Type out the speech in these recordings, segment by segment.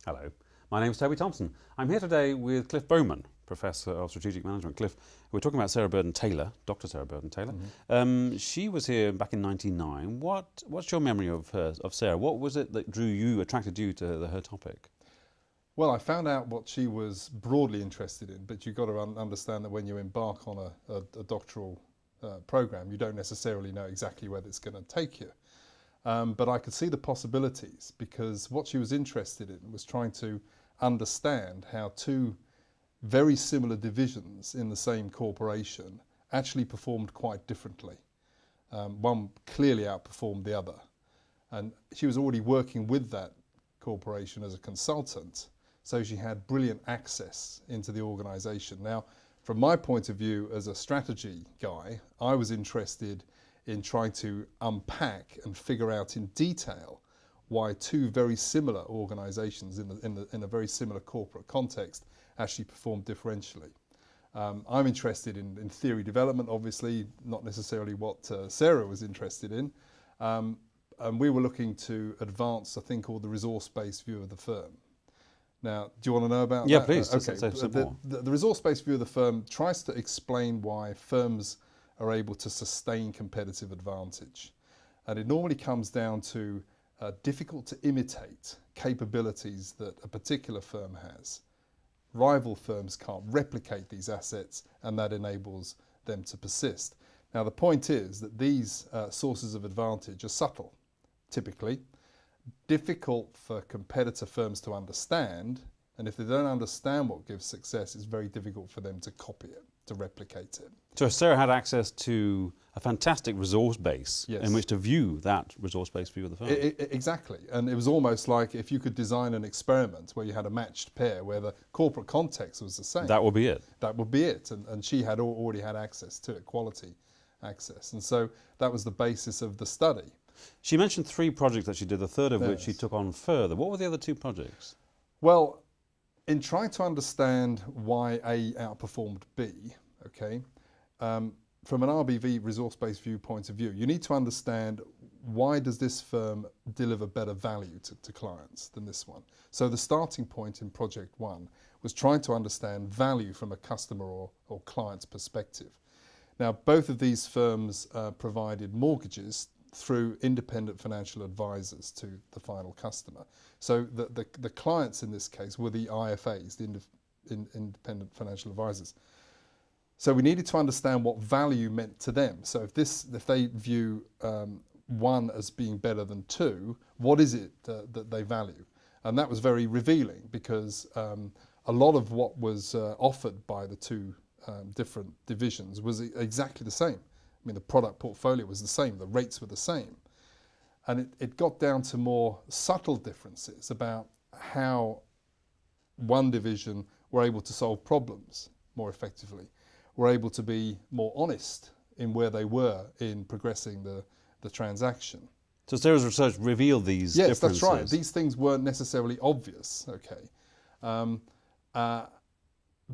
Hello, my name is Toby Thompson. I'm here today with Cliff Bowman, Professor of Strategic Management. Cliff, we're talking about Sarah Burton-Taylor, Dr Sarah Burton-Taylor. She was here back in '99. What's your memory of her, of Sarah? What was it that attracted you to her topic? Well, I found out what she was broadly interested in, but you've got to understand that when you embark on a doctoral program, you don't necessarily know exactly where it's going to take you. But I could see the possibilities, because what she was interested in was trying to understand how two very similar divisions in the same corporation actually performed quite differently. One clearly outperformed the other. And she was already working with that corporation as a consultant, so she had brilliant access into the organisation. Now, from my point of view as a strategy guy, I was interested in trying to unpack and figure out in detail why two very similar organisations in a very similar corporate context actually perform differentially. I'm interested in theory development, obviously, not necessarily what Sarah was interested in. And we were looking to advance a thing called the resource-based view of the firm. Now, do you want to know about that? Yeah, please. Okay. The resource-based view of the firm tries to explain why firms are able to sustain competitive advantage. And it normally comes down to difficult to imitate capabilities that a particular firm has. Rival firms can't replicate these assets, and that enables them to persist. Now, the point is that these sources of advantage are subtle, typically, difficult for competitor firms to understand, and if they don't understand what gives success, it's very difficult for them to copy it, to replicate it. So Sarah had access to a fantastic resource base, yes, in which to view that resource-based view of the firm. Exactly, and it was almost like if you could design an experiment where you had a matched pair, where the corporate context was the same. That would be it. That would be it, and she had already had access to it, quality access, and so that was the basis of the study. She mentioned 3 projects that she did, the third of which she took on further. What were the other 2 projects? Well, in trying to understand why A outperformed B, okay, from an RBV, resource-based view point of view, you need to understand why does this firm deliver better value to clients than this one. So the starting point in Project 1 was trying to understand value from a customer or client's perspective. Now, both of these firms provided mortgages through independent financial advisors to the final customer. So the clients in this case were the IFAs, the independent financial advisors. So we needed to understand what value meant to them. So if they view one as being better than 2, what is it that they value? And that was very revealing, because a lot of what was offered by the 2 different divisions was exactly the same. I mean, the product portfolio was the same, the rates were the same. And it got down to more subtle differences about how one division were able to solve problems more effectively, were able to be more honest in where they were in progressing the transaction. So Sarah's research revealed these differences. Yes, that's right. These things weren't necessarily obvious, okay.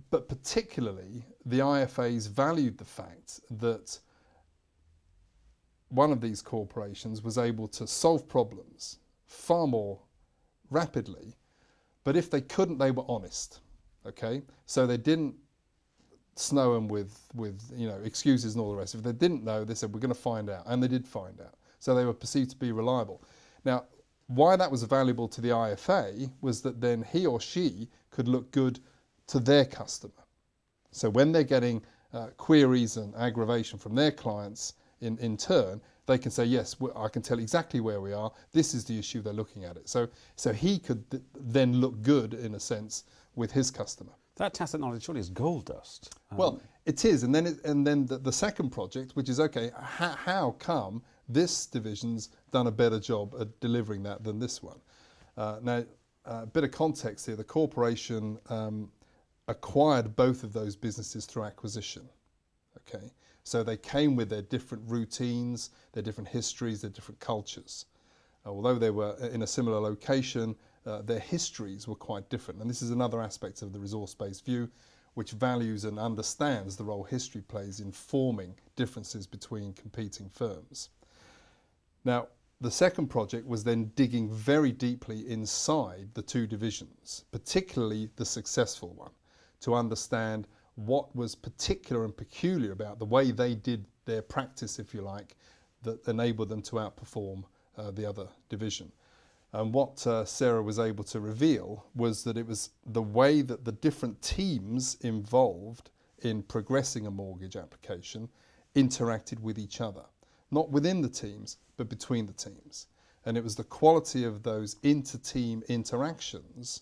But particularly, the IFAs valued the fact that one of these corporations was able to solve problems far more rapidly, but if they couldn't, they were honest, okay? So they didn't snow them with excuses and all the rest. If they didn't know, they said, we're going to find out, and they did find out. So they were perceived to be reliable. Now, why that was valuable to the IFA was that then he or she could look good to their customer. So when they're getting queries and aggravation from their clients, in turn, they can say, yes, I can tell exactly where we are. This is the issue, they're looking at it. So he could then look good, in a sense, with his customer. That tacit knowledge surely is gold dust. Well, it is. And then the second project, which is, okay, how come this division's done a better job at delivering that than this one? Now, a bit of context here. The corporation acquired both of those businesses through acquisition, okay? So they came with their different routines, their different histories, their different cultures. Although they were in a similar location, their histories were quite different. And this is another aspect of the resource-based view, which values and understands the role history plays in forming differences between competing firms. Now, The second project was then digging very deeply inside the two divisions, particularly the successful one, to understand what was particular and peculiar about the way they did their practice, if you like, that enabled them to outperform the other division. And what Sarah was able to reveal was that it was the way that the different teams involved in progressing a mortgage application interacted with each other. Not within the teams, but between the teams. And it was the quality of those inter-team interactions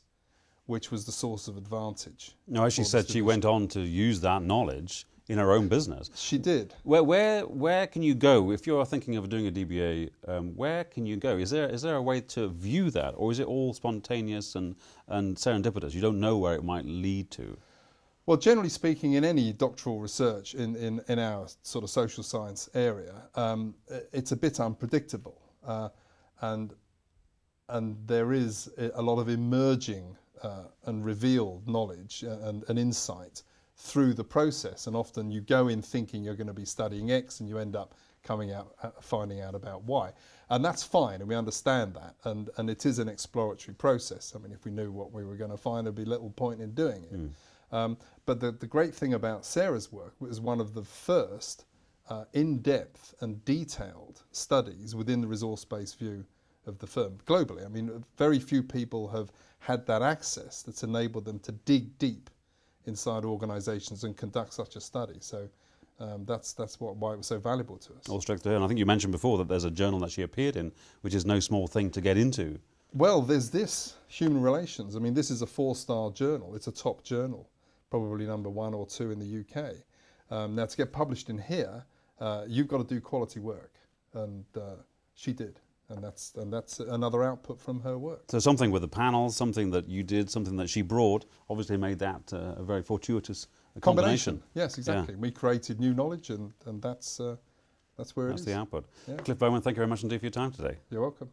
which was the source of advantage. No, as she said, she went on to use that knowledge in her own business. She did. Where can you go if you're thinking of doing a DBA? Where can you go? Is there a way to view that, or is it all spontaneous and serendipitous? You don't know where it might lead to. Well, generally speaking, in any doctoral research in our sort of social science area, it's a bit unpredictable, and there is a lot of emerging and revealed knowledge and insight through the process. And often you go in thinking you're going to be studying X, and you end up coming out finding out about Y, and that's fine, and we understand that. And it is an exploratory process. I mean, if we knew what we were going to find, there'd be little point in doing it. But the great thing about Sarah's work was one of the first in-depth and detailed studies within the resource-based view of the firm globally. I mean, very few people have had that access that's enabled them to dig deep inside organisations and conduct such a study. So that's why it was so valuable to us. All straight to her. And I think you mentioned before that there's a journal that she appeared in, which is no small thing to get into. Well, there's this, Human Relations. I mean, this is a 4-star journal. It's a top journal, probably number 1 or 2 in the UK. Now, to get published in here, you've got to do quality work, and she did, and that's another output from her work. So something with the panels, something that you did, something that she brought, obviously made that a very fortuitous combination. Yes, exactly. Yeah. We created new knowledge, and that's where it is. That's the output. Yeah. Cliff Bowman, thank you very much indeed for your time today. You're welcome.